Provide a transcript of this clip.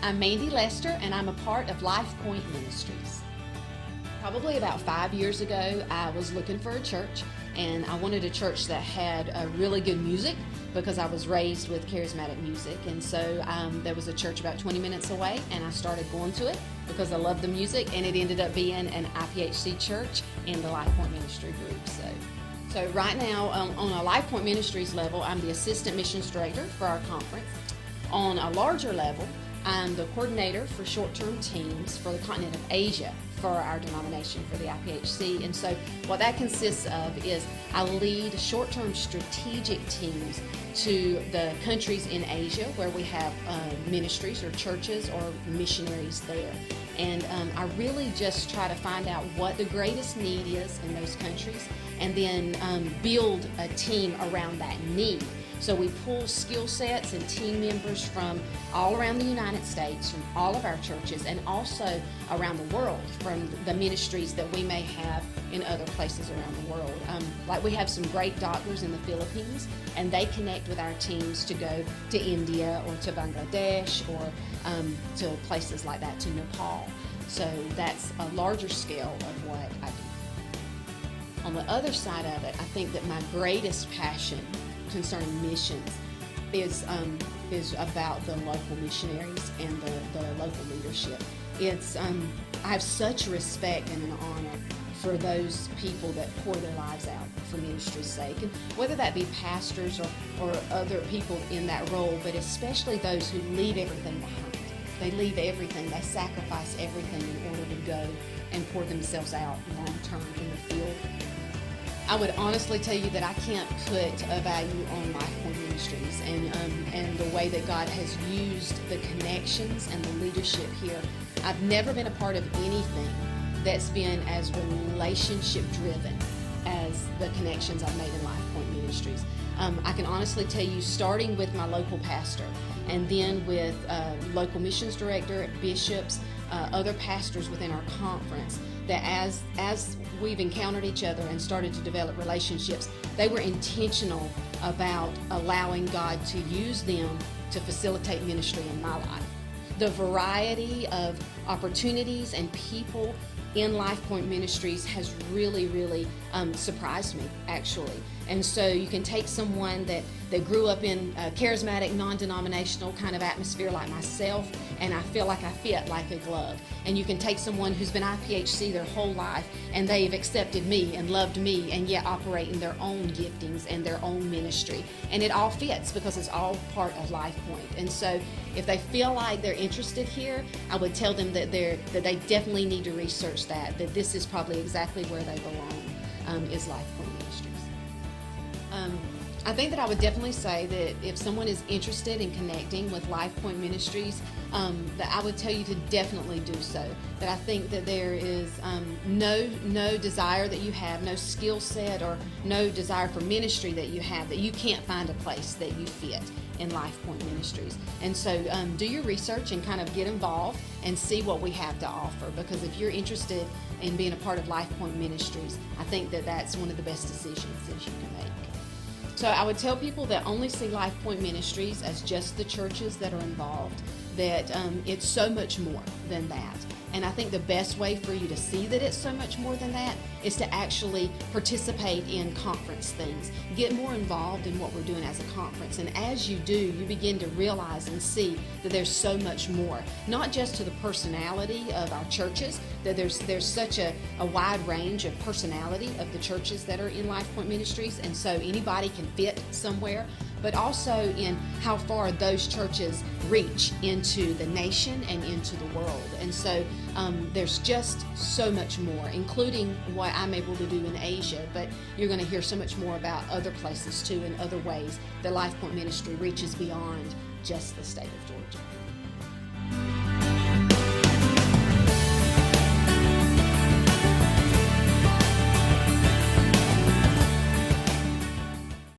I'm Mandy Lester, and I'm a part of Life Point Ministries. Probably about 5 years ago, I was looking for a church, and I wanted a church that had really good music because I was raised with charismatic music. And so there was a church about 20 minutes away, and I started going to it because I loved the music, and it ended up being an IPHC church in the Life Point Ministry group. So right now, on a Life Point Ministries level, I'm the Assistant Missions Director for our conference. On a larger level, I'm the coordinator for short-term teams for the continent of Asia for our denomination, for the IPHC. And so what that consists of is I lead short-term strategic teams to the countries in Asia where we have ministries or churches or missionaries there. And I really just try to find out what the greatest need is in those countries and then build a team around that need. So we pull skill sets and team members from all around the United States, from all of our churches, and also around the world from the ministries that we may have in other places around the world. Like we have some great doctors in the Philippines, and they connect with our teams to go to India or to Bangladesh or to places like that, to Nepal. So that's a larger scale of what I do. On the other side of it, I think that my greatest passion concerning missions is about the local missionaries and the local leadership. I have such respect and an honor for those people that pour their lives out for ministry's sake, and whether that be pastors or other people in that role, but especially those who leave everything behind. They leave everything, they sacrifice everything in order to go and pour themselves out long term in the field. I would honestly tell you that I can't put a value on Life Point Ministries and the way that God has used the connections and the leadership here. I've never been a part of anything that's been as relationship driven as the connections I've made in Life Point Ministries. I can honestly tell you, starting with my local pastor and then with local missions director, bishops, other pastors within our conference, that as we've encountered each other and started to develop relationships, they were intentional about allowing God to use them to facilitate ministry in my life. The variety of opportunities and people in Life Point Ministries has really surprised me, actually. And so you can take someone that grew up in a charismatic, non-denominational kind of atmosphere like myself, and I feel like I fit like a glove. And you can take someone who's been IPHC their whole life, and they've accepted me and loved me, and yet operate in their own giftings and their own ministry. And it all fits because it's all part of Life Point. And so if they feel like they're interested here, I would tell them that they definitely need to research that this is probably exactly where they belong, is Life Point Ministries. I think that I would definitely say that if someone is interested in connecting with Life Point Ministries, that I would tell you to definitely do so. That I think that there is no desire that you have, no skill set or no desire for ministry that you have, that you can't find a place that you fit in Life Point Ministries. And so do your research and kind of get involved and see what we have to offer, because if you're interested in being a part of Life Point Ministries, I think that that's one of the best decisions that you can make. So I would tell people that only see Life Point Ministries as just the churches that are involved, that it's so much more than that. And I think the best way for you to see that it's so much more than that is to actually participate in conference things. Get more involved in what we're doing as a conference. And as you do, you begin to realize and see that there's so much more. Not just to the personality of our churches, that there's such a wide range of personality of the churches that are in Life Point Ministries, and so anybody can fit somewhere, but also in how far those churches reach into the nation and into the world. And so there's just so much more, including what I'm able to do in Asia, but you're going to hear so much more about other places too, and other ways that Life Point Ministry reaches beyond just the state of Georgia.